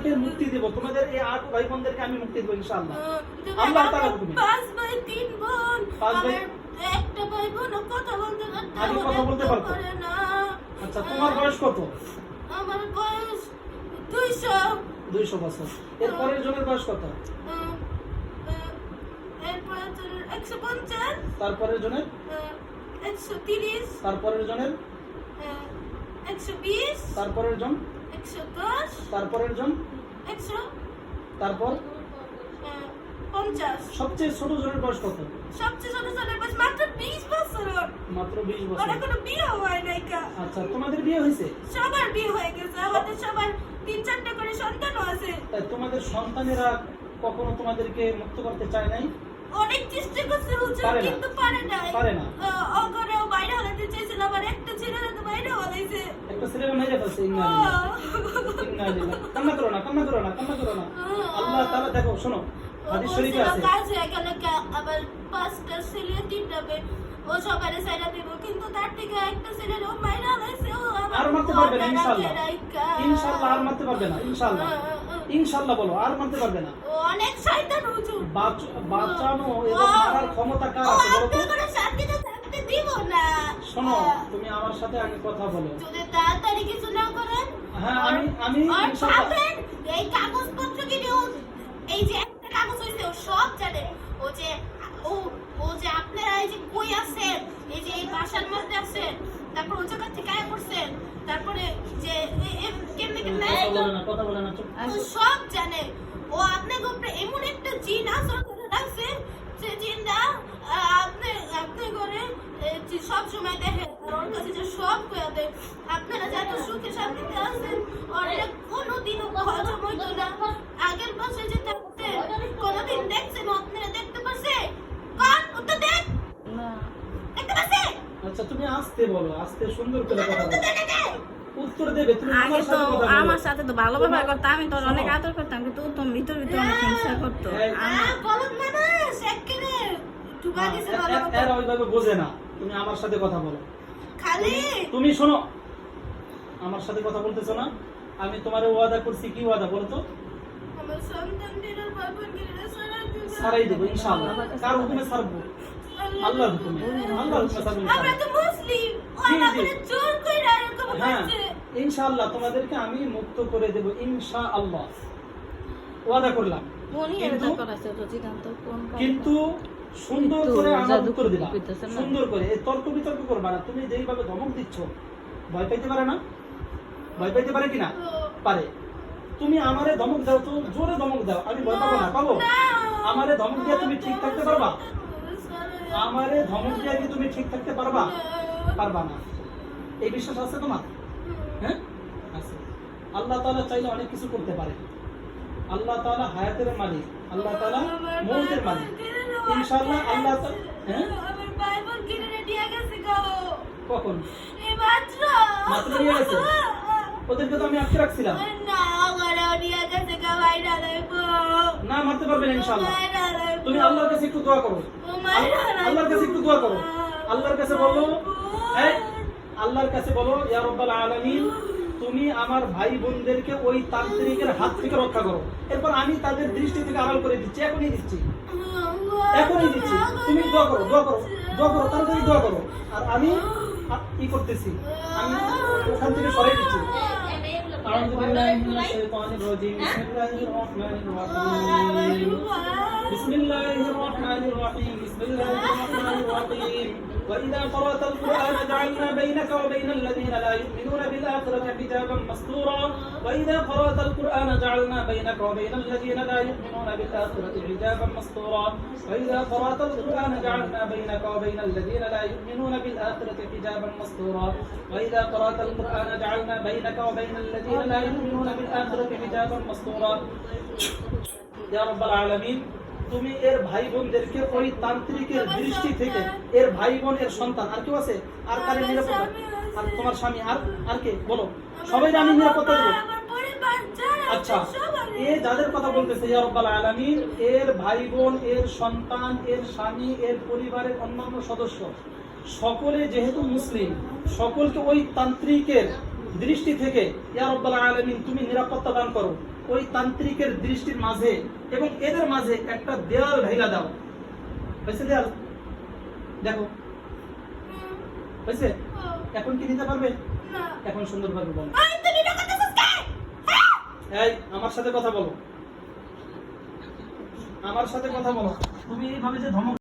তোমাদেরকে মুক্তি দেব, তোমাদের এই 8 ভাই বোনদেরকে আমি মুক্তি দেব ইনশাআল্লাহ। আল্লাহ তাআলা হুকুমে 5 ভাই 3 বোন, 5 ভাই একটা ভাই বোন কথা বলতে পারতো, আগে কথা বলতে পারতো। না। আচ্ছা তোমার বয়স কত? আমার বয়স 200 বছর। এর পরের জনের বয়স কত? এরপরে 150, তারপরের জনের 130, তারপরের জনের 120, তারপরের জন 110, তারপরের জন 100, তারপর 50। সবচেয়ে ছোট জনের বয়স কত? সবচেয়ে ছোট ছেলের বয়স মাত্র 20 বছর। মাত্র 20 ওর বছর। এখনো বিয়ে হয় নাই কা। আচ্ছা তোমাদের বিয়ে হয়েছে? সবার বিয়ে হয়ে গেছে, আমাদের সবার 3-4টা করে সন্তানও আছে। তাই তোমাদের সন্তানেরা কখনো তোমাদেরকে মুক্ত করতে চায় নাই? অনেক চেষ্টা করছে হুজুর, পারে না। কিন্তু পারে নাই। পারে না। ওগরেও বাইরে হলাইতে চাইছিল, আবার একটা ছেলে তো বাইরে হলাইছে। একটা ছেলের মেরে ফেলছে। ইন্না লিল্লাহ ইন্না লিল্লাহ। কান্না করো না, কান্না করো না, কান্না করো না। আল্লাহ তাআলা দেখো শোনো, হাদিস শরীফে আছে কাজ হয়ে গেল আবার 5টা ছেলে 3টা মেয়ে, ও সবারে সাইরা দেব, কিন্তু তার থেকে একটা ছেলের ও মাইরা হলাইছে। ও আর মারতে পারবে না ইনশাআল্লাহ। ইনশাআল্লাহ আর মারতে পারবে না ইনশাআল্লাহ। ইনশাআল্লাহ বলো, আর মারতে পারবে না। ও অনেক শয়তান হুজুর। বাঁচানো এবং মারার ক্ষমতা কার আছে বলো তো? আপনারা শান্তিতে থাকতে দিব না। শোনো, তুমি আমার সাথে আগে কথা বলো। যদি তাড়াতাড়ি কিছু না করেন, হ্যাঁ আমি আর ইনশাআল্লাহ ভাবেন এই কাগজপত্র কিনে এই যে একটা কাগজ হইছে ও সব জানে। ও যে ও যে আপনারা এই যে কই আছেন, এই যে এই বাসার মধ্যে আছেন, তারপর ও জায়গা থেকে আয় করছেন, তারপরে যে কেমনে কেমনে কথা বলে না চুপ। ও সব জানে। ও আপনাকে উপরে এমন একটা জিন আসর করে রাখছে, যে জিনটা আপনি করে সব সময় দেখে, আর ওর কাছে যে সব কয়া দেয়। আপনারা যত সুখে শান্তিতে আছেন, ওর এটা কোনোদিনও হজম হইতো না। আগের বছর যে থাকতেন, কোনোদিন দেখছেন আপনারা দেখতে পাচ্ছে? কোন উত্তর দেন না দেখতে পাচ্ছে? আচ্ছা তুমি আস্তে বলো, আস্তে সুন্দর করে কথা উত্তর বলো। দেন না। উত্তর দেবে তুমি আগে আমার তো সাথে কথা বলো। আমার সাথে তো ভালো ব্যবহার করতাম, আমি তোর অনেক শোনো। আদর করতাম, কিন্তু তুমি ভিতর ভিতর অনেক হিংসা করতো। বলুন মানুষ একেবারে ঢুকা দিছে ভালো কথা। এরা ওইভাবে বোঝে না। তুমি আমার সাথে কথা বলো। খালি তুমি শোনো, আমার সাথে কথা বলতেছো না? আমি তোমারে ওয়াদা করছি, কি ওয়াদা বলো তো? আমার সন্তানদের বাবাকে ছাড়াই দেবো ইনশাআল্লাহ। কার হুকুমে ছাড়বো? আল্লাহর হুকুমে। আল্লাহর হুকুমে ছাড়বো আমরা ইনশাআল্লাহ। তো মুসলিম, জি, ওরা জি। করে জোর কইরা এরকম হ্যাঁ করছে। ইনশাআল্লাহ তোমাদেরকে আমি মুক্ত করে দেব ইনশাআল্লাহ। ওয়াদা করলাম। কোন কিন্তু ইয়েটা করাছে তো সিদ্ধান্ত কোন কাজটা? কিন্তু সুন্দর একটু করে আমার জাদু উত্তর দিবা। কইতেছে না? সুন্দর করে এই তর্ক বিতর্ক করবা না। তুমি যেইভাবে ধমক দিচ্ছ, ভয় পাইতে পারে না? ভয় পাইতে পারে কিনা? পারে। তুমি আমারে ধমক দাও তো, জোরে ধমক দাও, আমি ভয় পাবো না? পাবো? আমারে ধমক দিয়ে তুমি ঠিক থাকতে পারবা? আমারে ধমক দিয়ে কি তুমি ঠিক থাকতে পারবা? পারবা না। এই বিশ্বাস আছে তোমার? হ্যাঁ আছে। আল্লাহ তাআলা চাইলে অনেক কিছু করতে পারে। আল্লাহ তাআলা হায়াতের মালিক, আল্লাহ তাআলা মৌতের মালিক। ইনশাআল্লাহ আল্লাহ তাআলা হ্যাঁ আমার বাইবেল কিনে দিয়ে গেছে গো। কখন? এই মাত্র নিয়ে গেছে? ওদেরকে তো আমি আটকে রাখছিলাম। না আমারও নিয়ে গেছে গো, বাইরা লাগবো। না মারতে পারবে না ইনশাআল্লাহ। বাইরা লাগবো। তুমি আল্লাহর কাছে একটু দোয়া করো। আল্লাহর কাছে একটু দোয়া করো। আল্লাহর কাছে বলো, এই আল্লাহর কাছে বলো, ইয়া রাব্বাল আলামিন, তুমি আমার ভাই বোনদেরকে ওই তান্ত্রিকের হাত থেকে রক্ষা করো। এরপর আমি তাদের দৃষ্টি থেকে আড়াল করে দিচ্ছি, এখনই দিচ্ছি, এখনই দিচ্ছি। তুমি দোয়া করো, দোয়া করো, দোয়া করো, তাড়াতাড়ি দোয়া করো। আর আমি কি করতেছি, আমি ওখান থেকে সরাই দিচ্ছি। أعوذ بالله من الشيطان الرجيم. بسم الله الرحمن الرحيم. بسم الله الرحمن الرحيم. وإذا قرأت القرآن جعلنا بينك وبين الذين لا يؤمنون بالآخرة حجابا مستورا. وإذا قرأت القرآن جعلنا بينك وبين الذين لا يؤمنون بالآخرة حجابا مستورا. وإذا قرأت القرآن جعلنا بينك وبين الذين لا يؤمنون بالآخرة حجابا مستورا. وإذا قرأت القرآن جعلنا بينك وبين الذين لا يؤمنون بالآخرة حجابا مستورا. يا رب العالمين, তুমি এর ভাই বোনদেরকে ওই তান্ত্রিকের দৃষ্টি থেকে, এর ভাই বোন, এর সন্তান, আর কেউ আছে? আর কারে নিরাপত্তা? আর তোমার স্বামী, আর কে বলো? সবাই আমি নিরাপত্তা দেবো। আমার পরিবার যারা আচ্ছা, সবাই এ যাদের কথা বলতেছে ইয়া রাব্বাল আলামিন, এর ভাই বোন, এর সন্তান, এর স্বামী, এর পরিবারের অন্যান্য সদস্য সকলে যেহেতু মুসলিম, সকলকে ওই তান্ত্রিকের দৃষ্টি থেকে ইয়া রাব্বাল আলামিন তুমি নিরাপত্তা দান করো। ওই তান্ত্রিকের দৃষ্টির মাঝে এবং এদের মাঝে একটা দেয়াল ঢাইলা দাও। হয়েছে দেয়াল? দেখো হয়েছে? এখন কি নিতে পারবে? না। এখন সুন্দরভাবে বলো। এই তুই ভিডিও করতেছিস কে? হ্যাঁ? এই আমার সাথে কথা বলো, আমার সাথে কথা বলো। তুমি এইভাবে যে ধমক